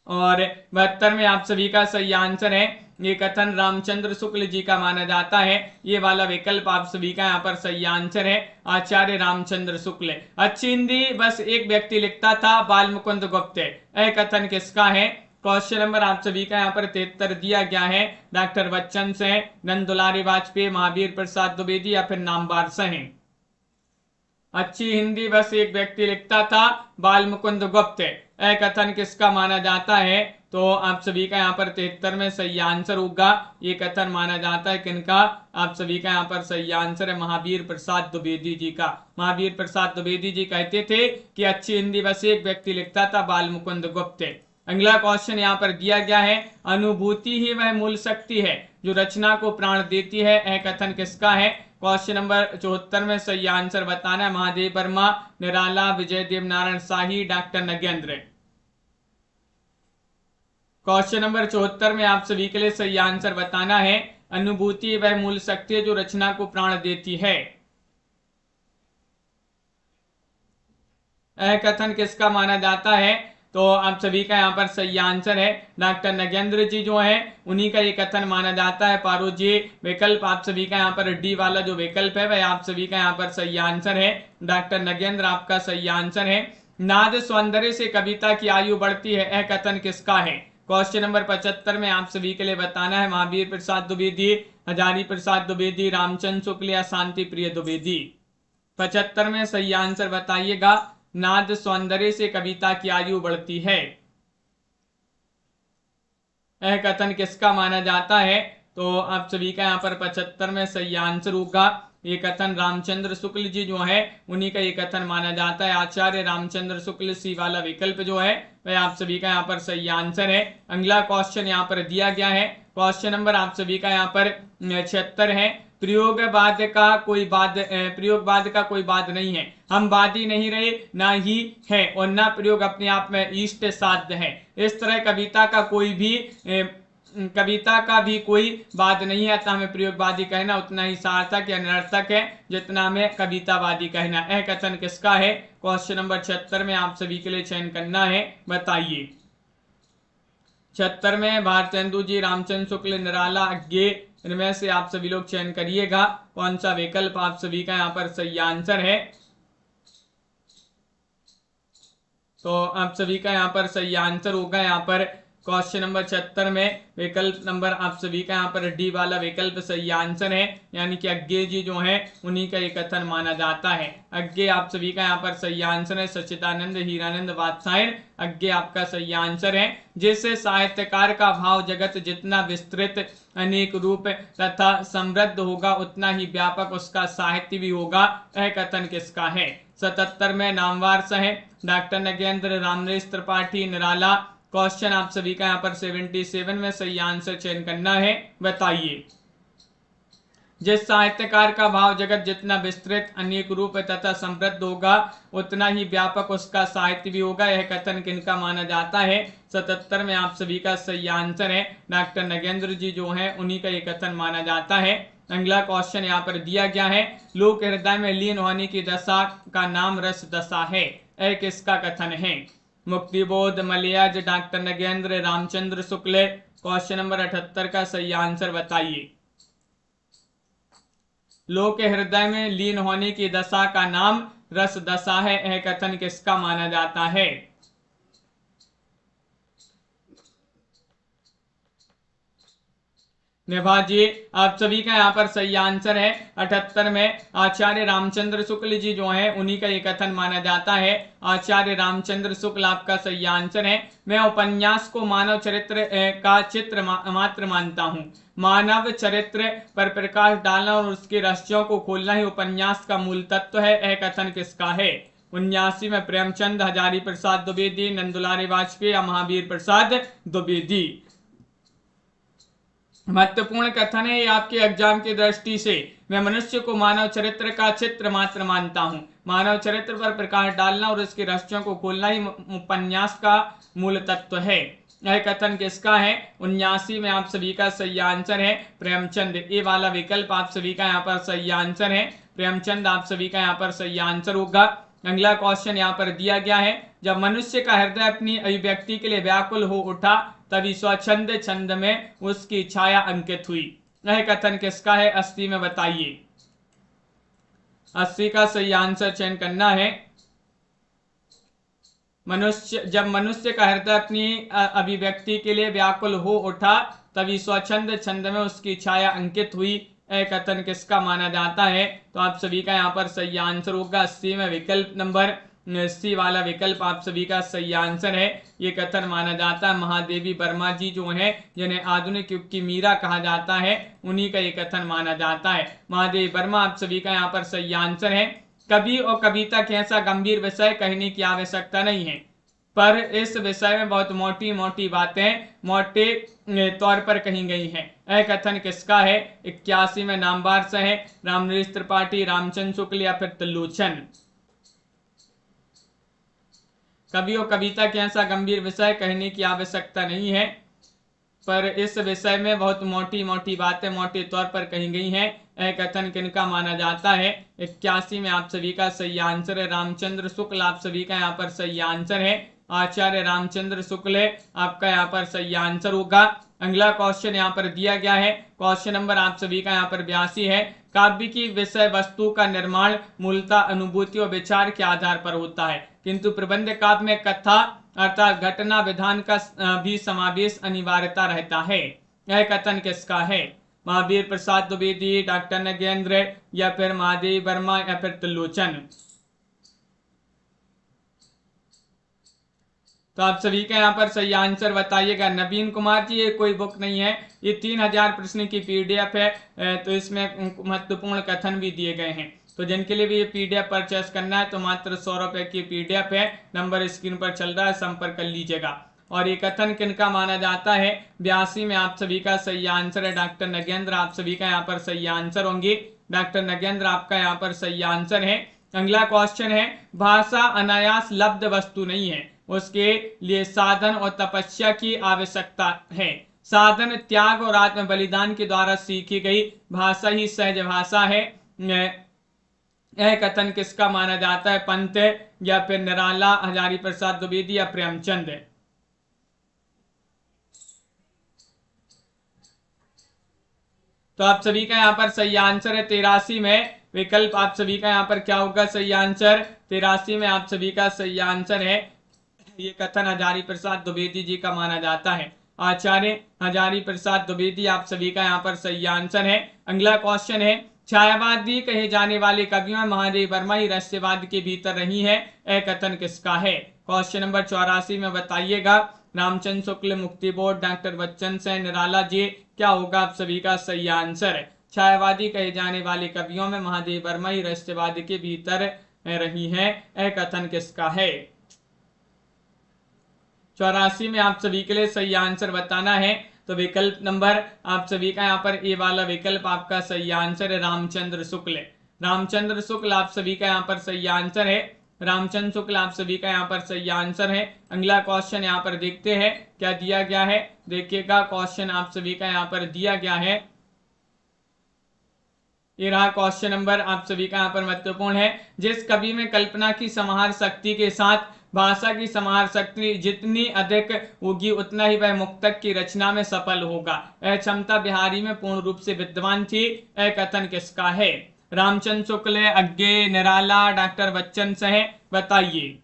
और 72 में आप सभी का सही आंसर है, ये कथन रामचंद्र शुक्ल जी का माना जाता है, ये वाला विकल्प आप सभी का यहाँ पर सही आंसर है, आचार्य रामचंद्र शुक्ल। अच्छी हिंदी बस एक व्यक्ति लिखता था, बाल मुकुंद गुप्त, यह कथन किसका है। क्वेश्चन नंबर आप सभी का यहाँ पर 73 दिया गया है, डॉक्टर बच्चन से, नंदुलारे वाजपेयी, महावीर प्रसाद द्विवेदी या फिर नामवार से हैं। अच्छी हिंदी बस एक व्यक्ति लिखता था, बाल मुकुंद गुप्त, यह कथन किसका माना जाता है, तो आप सभी का यहाँ पर 73 में सही आंसर होगा। ये कथन माना जाता है किनका, आप सभी का यहाँ पर सही आंसर है महावीर प्रसाद द्विवेदी जी का। महावीर प्रसाद द्विवेदी जी कहते थे कि अच्छी हिंदी बस एक व्यक्ति लिखता था, बाल मुकुंद गुप्त। अगला क्वेश्चन यहाँ पर दिया गया है, अनुभूति ही वह मूल शक्ति है जो रचना को प्राण देती है, यह कथन किसका है। क्वेश्चन नंबर 74 में सही आंसर बताना है। महादेव वर्मा, निराला, विजय देवनारायण शाही, डॉक्टर नगेंद्र। क्वेश्चन नंबर 74 में आप सभी के लिए सही आंसर बताना है। अनुभूति वह मूल शक्ति है जो रचना को प्राण देती है, यह कथन किसका माना जाता है, तो आप सभी का यहाँ पर सही आंसर है डॉक्टर नगेंद्र जी जो है उन्हीं का ये कथन माना जाता है। पारो जी विकल्प आप सभी का यहाँ पर डी वाला जो विकल्प है वह आप सभी का यहाँ पर सही आंसर है, डॉक्टर नगेंद्र आपका सही आंसर है। नाद सौंदर्य से कविता की आयु बढ़ती है, यह कथन किसका है। क्वेश्चन नंबर 75 में आप सभी के लिए बताना है। महावीर प्रसाद द्विवेदी, हजारी प्रसाद द्विवेदी, रामचंद्र शुक्ल या शांति प्रिय द्विवेदी। 75 में सही आंसर बताइएगा। नाद सौंदर्य से कविता की आयु बढ़ती है, यह कथन किसका माना जाता है, तो आप सभी का यहाँ पर 75 में सही आंसर होगा। ये कथन रामचंद्र शुक्ल जी जो है उन्हीं का ये कथन माना जाता है, आचार्य रामचंद्र शुक्ल। सी वाला विकल्प जो है वह आप सभी का यहाँ पर सही आंसर है। अगला क्वेश्चन यहाँ पर दिया गया है। क्वेश्चन नंबर आप सभी का यहाँ पर 76 है। प्रयोगवाद का कोई वाद नहीं है। हम वादी नहीं रहे, ना ही है, और ना प्रयोग अपने आप में इष्ट साध्य है। इस तरह कविता का भी कोई वाद नहीं है, अतः हमें प्रयोगवादी कहना उतना ही सार्थक या निरर्थक है जितना हमें कवितावादी कहना। यह कथन किसका है? क्वेश्चन नंबर 76 में आप सभी के लिए चयन करना है, बताइए। 76 में भारतेंदु जी, रामचंद्र शुक्ल, निराला, अज्ञे, इनमें से आप सभी लोग चयन करिएगा कौन सा विकल्प आप सभी का यहाँ पर सही आंसर है। तो आप सभी का यहाँ पर सही आंसर होगा यहाँ पर क्वेश्चन नंबर 76 में विकल्प नंबर आप सभी का यहाँ पर डी वाला विकल्प सही आंसर है, यानी कि अज्ञे जी जो है उन्हीं का ये कथन माना जाता है। अज्ञे आप सभी का यहाँ पर सही आंसर है। सच्चिदानंद, हीरानंद, वात्सायन, अज्ञे आपका सही आंसर है। जिससे साहित्यकार का भाव जगत जितना विस्तृत, अनेक रूप तथा समृद्ध होगा उतना ही व्यापक उसका साहित्य भी होगा। यह कथन किसका है? 77 में नामवार है डॉक्टर नगेंद्र, रामनरेश त्रिपाठी, निराला। क्वेश्चन आप सभी का यहाँ पर 77 में सही आंसर चयन करना है, बताइए। जिस साहित्यकार का भाव जगत जितना विस्तृत, अनेक रूप तथा समृद्ध होगा उतना ही व्यापक उसका साहित्य भी होगा, यह कथन किनका माना जाता है? 77 में आप सभी का सही आंसर है डॉक्टर नगेंद्र जी जो है उन्हीं का ये कथन माना जाता है। अगला क्वेश्चन यहाँ पर दिया गया है, लोक हृदय में लीन होने की दशा का नाम रस दशा है, यह किसका कथन है? Muktibodh, मलयाज, doctor Nagendra, Ramchandra Shukla. Question number 78 का सही आंसर बताइए। लोक हृदय में लीन होने की दशा का नाम रस दशा है, यह कथन किसका माना जाता है? निभाजी, आप सभी का यहाँ पर सही आंसर है। 78 में आचार्य रामचंद्र शुक्ल जी जो है उन्हीं का ये कथन माना जाता है। आचार्य रामचंद्र शुक्ल आपका सही आंसर है। मैं उपन्यास को मानव चरित्र का चित्र मात्र मानता हूँ। मानव चरित्र पर प्रकाश डालना और उसके रहस्यों को खोलना ही उपन्यास का मूल तत्व है, यह कथन किसका है? 79 में प्रेमचंद, हजारी प्रसाद द्विवेदी, नंदुलारी वाजपेयी या महावीर प्रसाद द्विवेदी। महत्वपूर्ण कथन है ये आपके एग्जाम की दृष्टि से। मैं मनुष्य को मानव चरित्र का चित्र मात्र मानता हूँ। मानव चरित्र पर प्रकाश डालना और उसके रहस्यों को खोलना ही उपन्यास का मूल तत्व है, यह कथन किसका है? 79 में आप सभी का सही आंसर है प्रेमचंद। ये वाला विकल्प आप सभी का यहाँ पर सही आंसर है। प्रेमचंद आप सभी का यहाँ पर सही आंसर होगा। अगला क्वेश्चन यहाँ पर दिया गया है, जब मनुष्य का हृदय अपनी अभिव्यक्ति के लिए व्याकुल हो उठा तभी स्वच्छंद छंद में उसकी छाया अंकित हुई, यह कथन किसका है? 80 में बताइए। 80 का सही आंसर चयन करना है। जब मनुष्य का हृदय अपनी अभिव्यक्ति के लिए व्याकुल हो उठा तभी स्वच्छंद छंद में उसकी छाया अंकित हुई, यह कथन किसका माना जाता है? तो आप सभी का यहाँ पर सही आंसर होगा 80 में विकल्प नंबर सी वाला विकल्प आप सभी का सही आंसर है। ये कथन माना जाता है महादेवी वर्मा जी जो है, जिन्हें आधुनिक युग की मीरा कहा जाता है, उन्हीं का ये कथन माना जाता है। महादेवी वर्मा आप सभी का यहाँ पर सही आंसर है। कवि और कविता के ऐसा गंभीर विषय कहने की आवश्यकता नहीं है, पर इस विषय में बहुत मोटी मोटी बातें मोटे तौर पर कही गई हैं। यह कथन किसका है? 81 में नामवार से है रामनरेश त्रिपाठी, रामचंद्र शुक्ल या फिर त्रिलोचन। कवि और कविता के ऐसा गंभीर विषय कहने की आवश्यकता नहीं है, पर इस विषय में बहुत मोटी मोटी बातें मोटे तौर पर कही गई हैं। यह कथन किनका माना जाता है? 81 में आप सभी का सही आंसर है रामचंद्र शुक्ल। आप सभी का यहाँ पर सही आंसर है आचार्य रामचंद्र शुक्ल, आपका यहाँ पर सही आंसर होगा। अगला क्वेश्चन यहाँ पर दिया गया है, क्वेश्चन नंबर आप सभी का यहाँ पर 82 है। काव्य की विषय वस्तु का निर्माण मूलतः अनुभूति और विचार के आधार पर होता है, किंतु प्रबंध काव्य में कथा अर्थात घटना विधान का भी समावेश अनिवार्यता रहता है। यह कथन किसका है? महावीर प्रसाद द्विवेदी, डॉक्टर नगेंद्र या फिर महादेवी वर्मा या फिर त्रिलोचन। तो आप सभी का यहाँ पर सही आंसर बताइएगा। नवीन कुमार जी, ये कोई बुक नहीं है, ये 3000 प्रश्न की पीडीएफ है, तो इसमें महत्वपूर्ण कथन भी दिए गए हैं। तो जिनके लिए भी ये पीडीएफ परचेस करना है तो मात्र 100 रुपए की पीडीएफ है, नंबर स्क्रीन पर चल रहा है, संपर्क कर लीजिएगा। और ये कथन किनका माना जाता है? 82 में आप सभी का सही आंसर है डॉक्टर नगेंद्र, आप सभी का यहाँ पर सही आंसर होंगे। डॉक्टर नगेंद्र आपका यहाँ पर सही आंसर है। अगला क्वेश्चन है, भाषा अनायास लब्ध वस्तु नहीं है, उसके लिए साधन और तपस्या की आवश्यकता है। साधन त्याग और आत्म बलिदान के द्वारा सीखी गई भाषा ही सहज भाषा है। यह कथन किसका माना जाता है? पंत या फिर निराला, हजारी प्रसाद द्विवेदी या प्रेमचंद? तो आप सभी का यहाँ पर सही आंसर है 83 में विकल्प आप सभी का यहाँ पर क्या होगा सही आंसर? 83 में आप सभी का सही आंसर है। ये कथन हजारी प्रसाद द्विवेदी जी का माना जाता है। आचार्य हजारी प्रसाद द्विवेदी आप सभी का यहाँ पर सही आंसर है। अगला क्वेश्चन है, छायावादी कहे जाने वाले कवियों में महादेव वर्मा ही रहस्यवाद के भीतर रही है, यह कथन किसका है? क्वेश्चन नंबर 84 में बताइएगा। रामचंद्र शुक्ल, मुक्ति बोध, डॉक्टर बच्चन सेन, निराला जी, क्या होगा आप सभी का सही आंसर है? छायावादी कहे जाने वाले कवियों में महादेव वर्मा ही रहस्यवाद के भीतर रही है, यह कथन किसका है? 84 में आप सभी के लिए सही आंसर बताना है। तो विकल्प नंबर आप सभी का यहाँ पर ए वाला विकल्प आपका सही आंसर है रामचंद्र शुक्ल। रामचंद्र शुक्ल आप सभी का यहाँ पर सही आंसर है। रामचंद्र शुक्ल आप सभी का यहाँ पर सही आंसर है। अगला क्वेश्चन यहाँ पर देखते हैं क्या दिया गया है। देखिएगा क्वेश्चन आप सभी का यहाँ पर दिया गया है, ये रहा क्वेश्चन नंबर आप सभी का यहाँ पर महत्वपूर्ण है। जिस कवि में कल्पना की समाहार शक्ति के साथ भाषा की समाहार शक्ति जितनी अधिक होगी उतना ही वह मुक्तक की रचना में सफल होगा, यह क्षमता बिहारी में पूर्ण रूप से विद्यमान थी, यह कथन किसका है? रामचंद्र शुक्ल, अज्ञे, निराला, डॉक्टर बच्चन सह, बताइए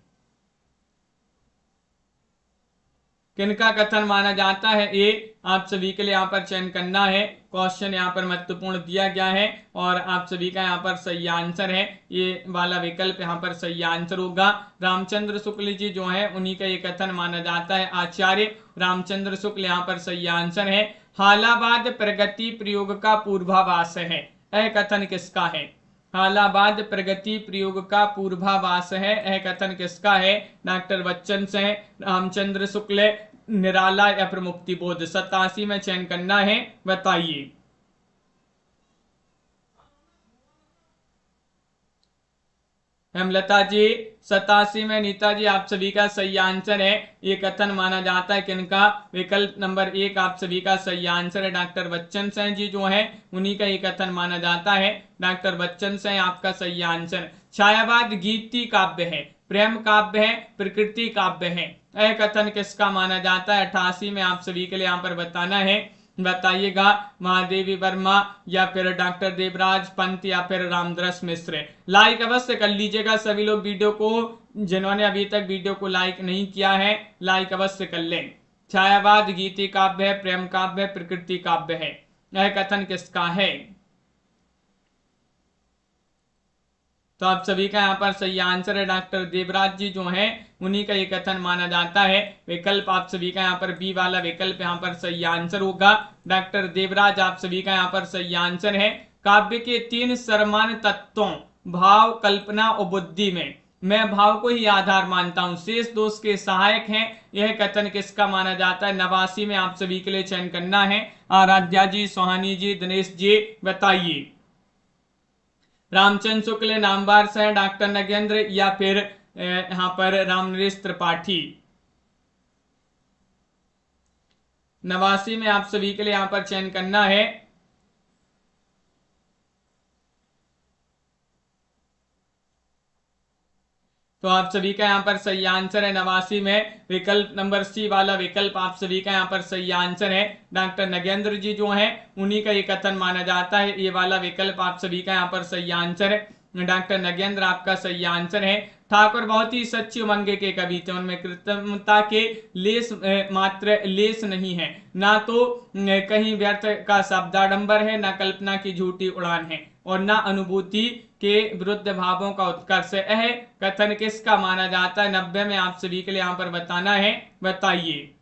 किनका कथन माना जाता है? ये आप सभी के लिए यहाँ पर चयन करना है। क्वेश्चन यहाँ पर महत्वपूर्ण दिया गया है और आप सभी का यहाँ पर सही आंसर है, ये वाला विकल्प यहाँ पर सही आंसर होगा। रामचंद्र शुक्ल जी जो है उन्हीं का ये कथन माना जाता है। आचार्य रामचंद्र शुक्ल यहाँ पर सही आंसर है। हालाबाद प्रगति प्रयोग का पूर्वाभास है, यह कथन किसका है? हालाबाद प्रगति प्रयोग का पूर्वाभास है, यह कथन किसका है? डॉक्टर बच्चन से, रामचंद्र शुक्ल, निराला या फिर मुक्ति बोध? 87 में चयन करना है, बताइए। हेमलता जी 87 में, नीता जी आप सभी का सही आंसर है। ये कथन माना जाता है किनका? विकल्प नंबर 1 आप सभी का सही आंसर है। डॉक्टर बच्चन सिंह जी जो है उन्हीं का ये कथन माना जाता है। डॉक्टर बच्चन सिंह आपका सही आंसर। छायावाद गीति काव्य है, प्रेम काव्य है, प्रकृति काव्य है, यह कथन किसका माना जाता है? 88 में आप सभी के लिए यहाँ पर बताना है, बताइएगा। महादेवी वर्मा या फिर डॉक्टर देवराज पंत या फिर रामदरस मिश्र? लाइक अवश्य कर लीजिएगा सभी लोग वीडियो को, जिन्होंने अभी तक वीडियो को लाइक नहीं किया है लाइक अवश्य कर लें। छायावाद गीति काव्य है, प्रेम काव्य है, प्रकृति काव्य है, यह कथन किसका है? तो आप सभी का यहाँ पर सही आंसर है डॉक्टर देवराज जी जो है उन्हीं का ये कथन माना जाता है। विकल्प आप सभी का यहाँ पर बी वाला विकल्प यहाँ पर सही आंसर होगा। डॉक्टर देवराज आप सभी का यहाँ पर सही आंसर है। काव्य के 3 सर्वमान्य तत्वों भाव, कल्पना और बुद्धि में मैं भाव को ही आधार मानता हूं, शेष दोष के सहायक हैं, यह कथन किसका माना जाता है? 89 में आप सभी के लिए चयन करना है। आराध्या जी, सोहानी जी, दिनेश जी, बताइए। रामचंद्र शुक्ल, नामवार सह, डॉक्टर नगेंद्र या फिर यहाँ पर रामनरेश त्रिपाठी? 89 में आप सभी के लिए यहाँ पर चयन करना है। तो आप सभी का यहाँ पर सही आंसर है 89 में विकल्प नंबर सी वाला विकल्प आप सभी का यहाँ पर सही आंसर है। डॉक्टर नगेंद्र जी जो है उन्हीं का ये कथन माना जाता है, ये वाला विकल्प आप सभी का यहाँ पर सही आंसर है। डॉक्टर नगेंद्र आपका सही आंसर है। ठाकुर बहुत ही सच्ची उमंग के कवि थे, उनमें कृत्रिमता के लेस मात्र लेस नहीं है, ना तो कहीं व्यर्थ का शब्दाडंबर है, ना कल्पना की झूठी उड़ान है और ना अनुभूति के विरुद्ध भावों का उत्कर्ष है। कथन किसका माना जाता है? 90 में आप सभी के लिए यहाँ पर बताना है, बताइए।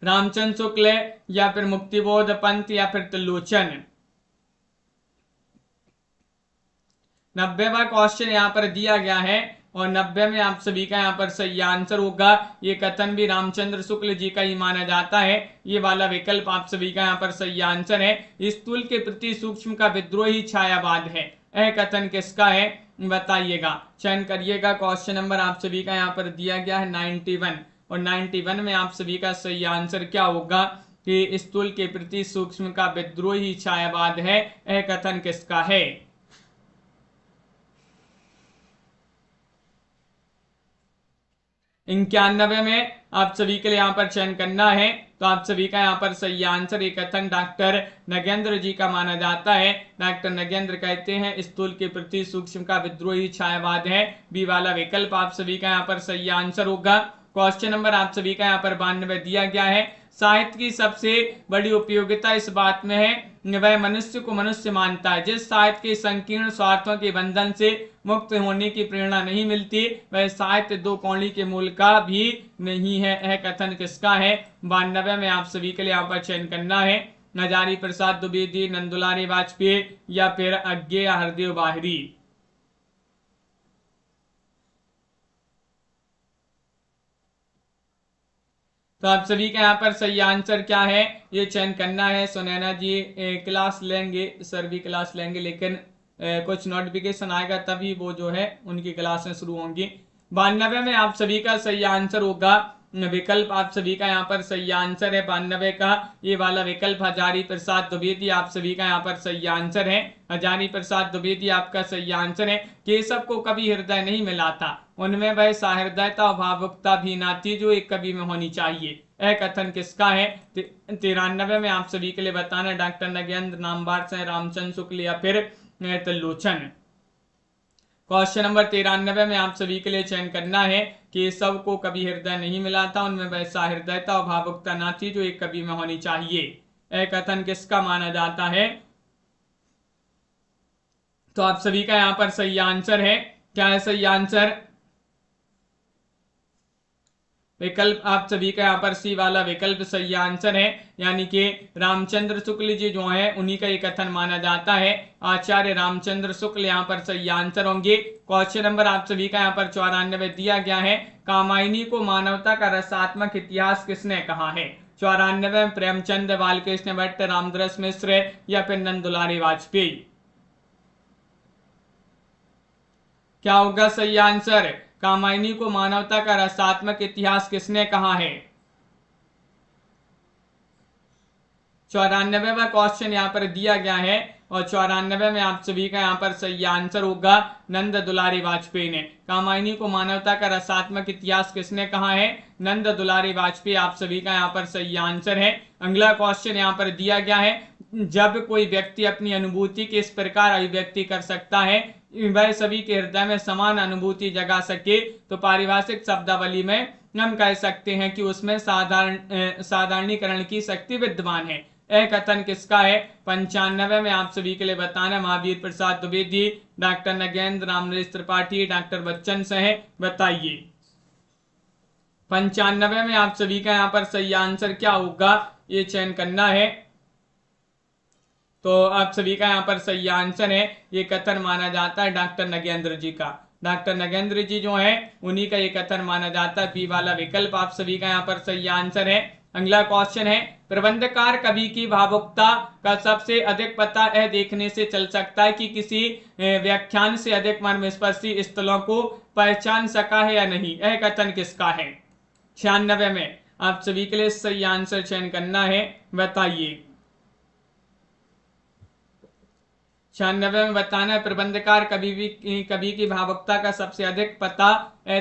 रामचंद्र शुक्ल या फिर मुक्तिबोध पंत या फिर त्रिलोचन? 90वां क्वेश्चन यहाँ पर दिया गया है और 90 में आप सभी का यहाँ पर सही आंसर होगा। ये कथन भी रामचंद्र शुक्ल जी का ही माना जाता है। ये वाला विकल्प आप सभी का यहाँ पर सही आंसर है। स्थूल के प्रति सूक्ष्म का विद्रोही छायावाद है। यह कथन किसका है बताइएगा, चयन करिएगा। क्वेश्चन नंबर आप सभी का यहाँ पर दिया गया है 91 और 91 में आप सभी का सही आंसर क्या होगा कि स्थूल के प्रति सूक्ष्म का विद्रोही छायावाद है। यह कथन किसका है। 91 में आप सभी के लिए यहाँ पर चयन करना है, तो आप सभी का यहाँ पर सही आंसर ये कथन डॉक्टर नगेंद्र जी का माना जाता है। डॉक्टर नगेंद्र कहते हैं स्थूल के प्रति सूक्ष्म का विद्रोही छायावाद है। बी वाला विकल्प आप सभी का यहाँ पर सही आंसर होगा। क्वेश्चन नंबर आप सभी का यहाँ पर 92 दिया गया है। साहित्य की सबसे बड़ी उपयोगिता इस बात में है वह मनुष्य को मनुष्य मानता है। जिस साहित्य के संकीर्ण स्वार्थों के बंधन से मुक्त होने की प्रेरणा नहीं मिलती वह साहित्य दो कौड़ी के मूल का भी नहीं है। यह कथन किसका है। 92 में आप सभी के लिए यहाँ पर चयन करना है। हजारी प्रसाद द्विवेदी, नंदुलारी वाजपेयी या फिर अज्ञेय हरदेव बाहरी। तो आप सभी का यहाँ पर सही आंसर क्या है ये चयन करना है। सुनैना जी क्लास लेंगे, सर भी क्लास लेंगे, लेकिन कुछ नोटिफिकेशन आएगा तभी वो जो है उनकी क्लासें शुरू होंगी। 92 में आप सभी का सही आंसर होगा विकल्प आप सभी का यहाँ पर सही आंसर है 92 का ये वाला विकल्प हजारी प्रसाद द्विवेदी आप सभी का यहाँ पर सही आंसर है। हजारी प्रसाद द्विवेदी आपका सही आंसर है। केशव को कभी हृदय नहीं मिला था, उनमें वह सहृदयता और भावुकता भी ना थी जो एक कवि में होनी चाहिए। यह कथन किसका है। 93 में आप सभी के लिए बताना डॉक्टर नगेंद्र, नामवार से रामचंद्र शुक्ल या फिर त्रिलोचन। क्वेश्चन नंबर 93 में आप सभी के लिए चयन करना है कि सब को कभी हृदय नहीं मिला था, उनमें वैसा हृदयता और भावुकता ना थी जो एक कवि में होनी चाहिए। यह कथन किसका माना जाता है। तो आप सभी का यहाँ पर सही आंसर है, क्या है सही आंसर। विकल्प आप सभी का यहाँ पर सी वाला विकल्प सही आंसर है, यानी कि रामचंद्र शुक्ल जी जो है उन्हीं का ये कथन माना जाता है। आचार्य रामचंद्र शुक्ल यहाँ पर सही आंसर होंगे। क्वेश्चन नंबर आप सभी का यहाँ पर 94 दिया गया है। कामायनी को मानवता का रसात्मक इतिहास किसने कहा है। 94 में प्रेमचंद, बालकृष्ण भट्ट, रामदरस मिश्र या फिर नंदुलारी वाजपेयी। क्या होगा सही आंसर। कामायनी को मानवता का रसात्मक इतिहास किसने कहा है। 94वां क्वेश्चन यहाँ पर दिया गया है और 94 में आप सभी का यहाँ पर सही आंसर होगा नंद दुलारी वाजपेयी ने। कामायनी को मानवता का रसात्मक इतिहास किसने कहा है। नंद दुलारी वाजपेयी आप सभी का यहाँ पर सही आंसर है। अगला क्वेश्चन यहाँ पर दिया गया है। जब कोई व्यक्ति अपनी अनुभूति के इस प्रकार अभिव्यक्ति कर सकता है वह सभी के हृदय में समान अनुभूति जगा सके तो पारिभाषिक शब्दावली में हम कह सकते हैं कि उसमें साधारणीकरण की शक्ति विद्यमान है। यह कथन किसका है। 95 में आप सभी के लिए बताना महावीर प्रसाद द्विवेदी, डॉक्टर नगेंद्र, रामनरेश त्रिपाठी, डॉक्टर बच्चन से है, बताइए। 95 में आप सभी का यहाँ पर सही आंसर क्या होगा ये चयन करना है। तो आप सभी का यहाँ पर सही आंसर है, ये कथन माना जाता है डॉक्टर नगेंद्र जी का। डॉक्टर नगेंद्र जी जो है उन्हीं का ये कथन माना जाता है। बी वाला विकल्प आप सभी का यहाँ पर सही आंसर है। अगला क्वेश्चन है। प्रबंधकार कवि की भावुकता का सबसे अधिक पता यह देखने से चल सकता है कि किसी व्याख्यान से अधिक मर्मस्पर्शी स्थलों को पहचान सका है या नहीं। यह कथन किसका है। 96 में आप सभी के लिए सही आंसर चयन करना है, बताइए। 96 में बताना है प्रबंधकार कवि की भावुकता का सबसे अधिक पता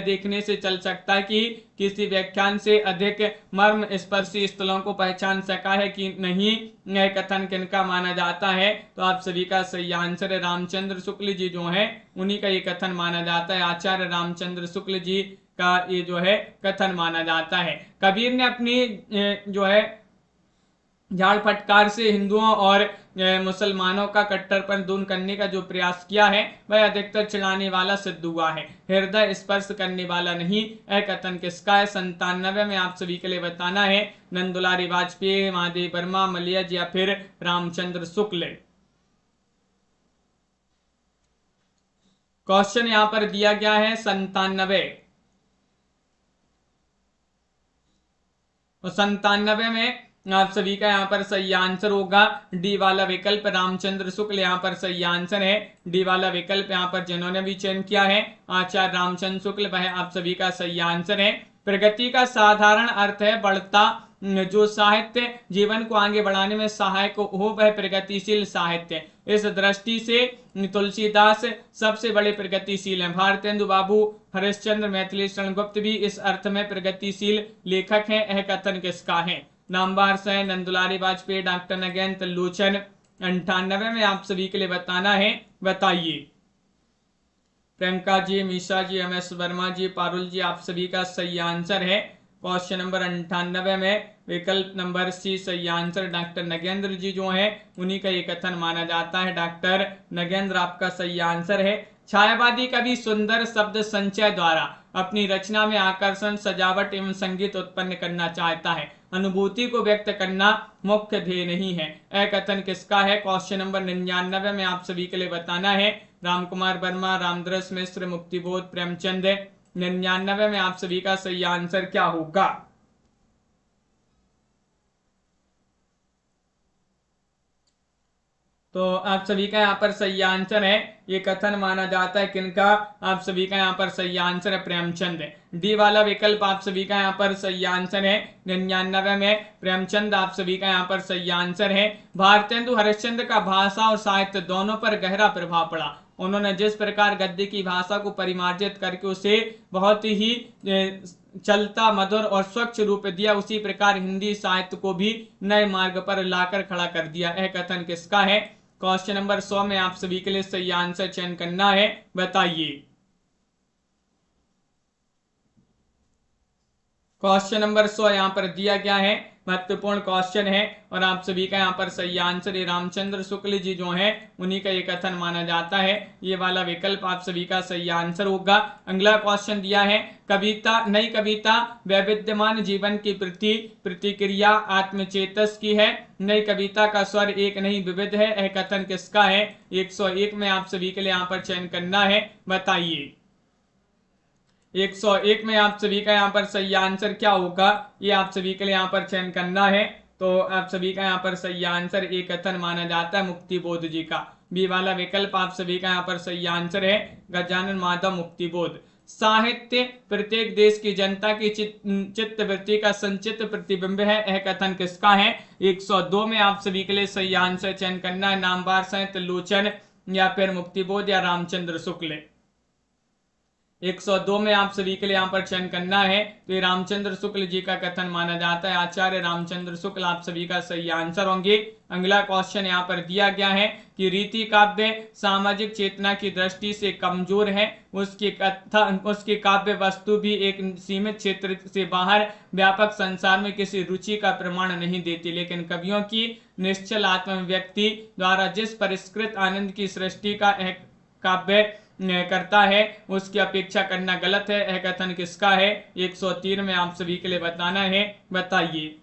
देखने से चल सकता है कि किसी व्याख्यान से अधिक मर्म स्पर्शी स्थलों को पहचान सका है कि नहीं। यह कथन किनका माना जाता है। तो आप सभी का सही आंसर है रामचंद्र शुक्ल जी जो है उन्हीं का ये कथन माना जाता है। आचार्य रामचंद्र शुक्ल जी का ये जो है कथन माना जाता है। कबीर ने अपनी जो है झाड़ फटकार से हिंदुओं और मुसलमानों का कट्टरपन दूर करने का जो प्रयास किया है वह अधिकतर चिढ़ाने वाला सिद्ध हुआ है, हृदय स्पर्श करने वाला नहीं। यह कथन किसका है। 97 में आप सभी के लिए बताना है नंदुलारी वाजपेयी, महादेव वर्मा, मलियज या फिर रामचंद्र शुक्ल। क्वेश्चन यहां पर दिया गया है 97, और 97 में आप सभी का यहाँ पर सही आंसर होगा डी वाला विकल्प, रामचंद्र शुक्ल यहाँ पर सही आंसर है। डी वाला विकल्प यहाँ पर जिन्होंने भी चयन किया है आचार्य रामचंद्र शुक्ल, वह आप सभी का सही आंसर है। प्रगति का साधारण अर्थ है बढ़ता, जो साहित्य जीवन को आगे बढ़ाने में सहायक हो वह प्रगतिशील साहित्य। इस दृष्टि से तुलसीदास सबसे बड़े प्रगतिशील हैं। भारतेंदु बाबू, हरिश्चंद्र, मैथिली शरण गुप्त भी इस अर्थ में प्रगतिशील लेखक हैं। यह कथन किसका है? नामवार से नंदुलारी वाजपेयी, डॉक्टर नगेंद्र लोचन। 98 में आप सभी के लिए बताना है, बताइए। प्रियंका जी, मीशा जी, एम एस वर्मा जी, पारुल जी, आप सभी का सही आंसर है क्वेश्चन नंबर 98 में विकल्प नंबर सी सही आंसर। डॉक्टर नगेंद्र जी जो है उन्हीं का ये कथन माना जाता है। डॉक्टर नगेंद्र आपका सही आंसर है। छायावादी कवि सुंदर शब्द संचय द्वारा अपनी रचना में आकर्षण, सजावट एवं संगीत उत्पन्न करना चाहता है। अनुभूति को व्यक्त करना मुख्य ध्येय नहीं है। यह कथन किसका है? क्वेश्चन नंबर 99 में आप सभी के लिए बताना है। रामकुमार वर्मा, रामदरस मिश्र, मुक्तिबोध, प्रेमचंद। 99 में आप सभी का सही आंसर क्या होगा? तो आप सभी का यहाँ पर सही आंसर है, ये कथन माना जाता है किनका? आप सभी का यहाँ पर सही आंसर है प्रेमचंद। डी वाला विकल्प आप सभी का यहाँ पर सही आंसर है। 99 में प्रेमचंद आप सभी का यहाँ पर सही आंसर है। भारतेंदु हरिश्चंद्र का भाषा और साहित्य दोनों पर गहरा प्रभाव पड़ा। उन्होंने जिस प्रकार गद्य की भाषा को परिमार्जित करके उसे बहुत ही चलता, मधुर और स्वच्छ रूप दिया, उसी प्रकार हिंदी साहित्य को भी नए मार्ग पर लाकर खड़ा कर दिया। यह कथन किसका है? क्वेश्चन नंबर 100 में आप सभी के लिए सही आंसर चयन करना है, बताइए। क्वेश्चन नंबर 100 यहाँ पर दिया गया है, महत्वपूर्ण क्वेश्चन है और आप सभी का यहाँ पर सही आंसर है रामचंद्र शुक्ल जी जो है उन्हीं का ये कथन माना जाता है। ये वाला विकल्प आप सभी का सही आंसर होगा। अगला क्वेश्चन दिया है, कविता, नई कविता वैविध्यमान जीवन की प्रतिक्रिया आत्मचेतस की है। नई कविता का स्वर एक नहीं विविध है। यह कथन किसका है? 101 में आप सभी के लिए यहाँ पर चयन करना है, बताइए। 101 में आप सभी का यहाँ पर सही आंसर क्या होगा? ये आप सभी के लिए यहाँ पर चयन करना है। तो आप सभी का यहाँ पर सही आंसर एक कथन माना जाता है मुक्तिबोध जी का। बी वाला विकल्प आप सभी का यहाँ पर सही आंसर है गजानन माधव मुक्तिबोध। साहित्य प्रत्येक देश की जनता की चित्तवृत्ति का संचित प्रतिबिंब है। यह कथन किसका है? 102 में आप सभी के लिए सही आंसर चयन करना है। नामवार साहित्य लोचन या फिर मुक्तिबोध या रामचंद्र शुक्ल। 102 में आप सभी के लिए यहाँ पर चयन करना है। तो ये रामचंद्र शुक्ल जी का कथन माना जाता है। आचार्य रामचंद्र शुक्ल आप सभी का सही आंसर होंगे। अगला क्वेश्चन यहाँ पर दिया गया है कि रीति काव्य सामाजिक चेतना की दृष्टि से कमजोर है। उसकी काव्य वस्तु भी एक सीमित क्षेत्र से बाहर व्यापक संसार में किसी रुचि का प्रमाण नहीं देती, लेकिन कवियों की निश्चल आत्मव्यक्ति द्वारा जिस परिष्कृत आनंद की सृष्टि का काव्य करता है उसकी अपेक्षा करना गलत है। यह कथन किसका है? 103 में आप सभी के लिए बताना है, बताइए।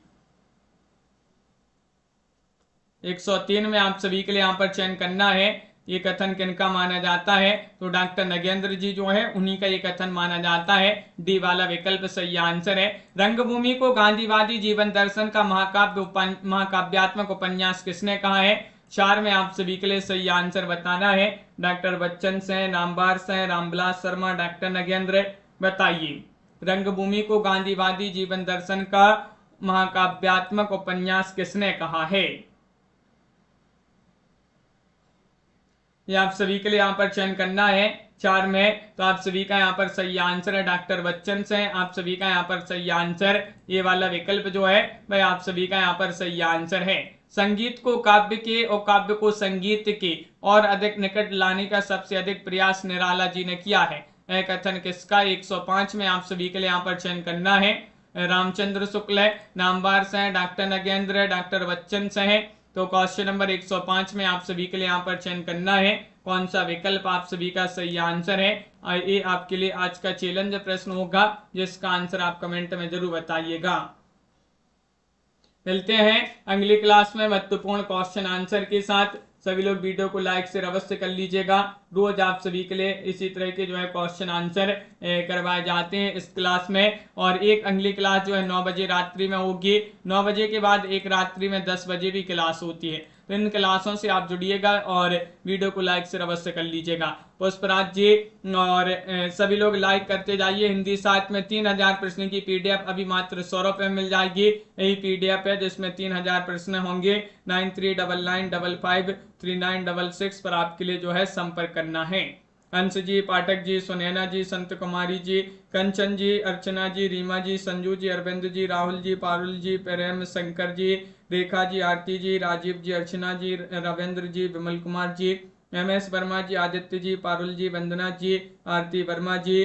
103 में आप सभी के लिए यहाँ पर चयन करना है। ये कथन किनका माना जाता है? तो डॉक्टर नगेंद्र जी जो है उन्हीं का ये कथन माना जाता है। डी वाला विकल्प सही आंसर है। रंगभूमि को गांधीवादी जीवन दर्शन का महाकाव्यात्मक उपन्यास किसने कहा है? 4 में आप सभी के लिए सही आंसर बताना है। डॉक्टर बच्चन से, नामवार से, रामविलास शर्मा, डॉक्टर नगेंद्र, बताइए। रंगभूमि को गांधीवादी जीवन दर्शन का महाकाव्यात्मक उपन्यास किसने कहा है? ये आप सभी के लिए यहाँ पर चयन करना है 4 में। तो आप सभी का यहाँ पर सही आंसर है डॉक्टर बच्चन से। आप सभी का यहाँ पर सही आंसर ये वाला विकल्प जो है वह आप सभी का यहाँ पर सही आंसर है। संगीत को काव्य के और काव्य को संगीत के और अधिक निकट लाने का सबसे अधिक प्रयास निराला जी ने किया है। यह कथन किसका? 105 में आप सभी के लिए यहाँ पर चयन करना है। रामचंद्र शुक्ल है, नामवार से, डॉक्टर नगेंद्र, डॉक्टर बच्चन से है। तो क्वेश्चन नंबर 105 में आप सभी के लिए यहाँ पर चयन करना है कौन सा विकल्प आप सभी का सही आंसर है। ये आपके लिए आज का चैलेंज प्रश्न होगा जिसका आंसर आप कमेंट में जरूर बताइएगा। मिलते हैं अगली क्लास में महत्वपूर्ण क्वेश्चन आंसर के साथ। सभी लोग वीडियो को लाइक से अवश्य कर लीजिएगा। रोज आप सभी के लिए इसी तरह के जो है क्वेश्चन आंसर करवाए जाते हैं इस क्लास में। और एक अगली क्लास जो है 9 बजे रात्रि में होगी। 9 बजे के बाद एक रात्रि में 10 बजे भी क्लास होती है। तो इन क्लासों से आप जुड़िएगा और वीडियो को लाइक से अवश्य कर लीजिएगा। पुष्पराज जी और सभी लोग लाइक करते जाइए। हिंदी साहित्य में 3000 प्रश्न की पीडीएफ अभी मात्र 100 रुपये में मिल जाएगी। यही पीडीएफ है जिसमें 3000 प्रश्न होंगे। 9399553966 पर आपके लिए जो है संपर्क करना है। अंश जी, पाठक जी, सुनैना जी, संत कुमारी जी, कंचन जी, अर्चना जी, रीमा जी, संजू जी, अरविंद जी, राहुल जी, पारुल जी, प्रेम शंकर जी, रेखा जी, आरती जी, राजीव जी, अर्चना जी, रविंद्र जी, विमल कुमार जी, MS वर्मा जी, आदित्य जी, पारुल जी, वंदना जी, आरती वर्मा जी,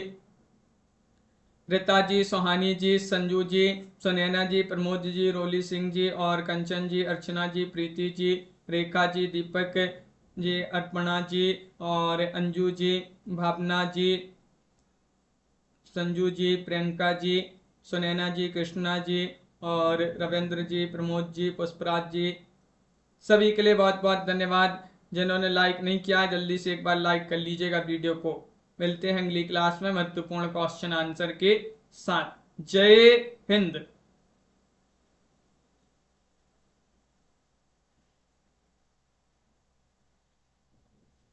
रीता जी, सोहानी जी, संजू जी, सुनैना जी, प्रमोद जी, रोली सिंह जी और कंचन जी, अर्चना जी, प्रीति जी, रेखा जी, दीपक जी, अर्पणा जी और अंजू जी, भावना जी, संजू जी, प्रियंका जी, सुनैना जी, कृष्णा जी और रविंद्र जी, प्रमोद जी, पुष्पराज जी, सभी के लिए बहुत बहुत धन्यवाद। जिन्होंने लाइक नहीं किया जल्दी से एक बार लाइक कर लीजिएगा वीडियो को। मिलते हैं अगली क्लास में महत्वपूर्ण क्वेश्चन आंसर के साथ। जय हिंद।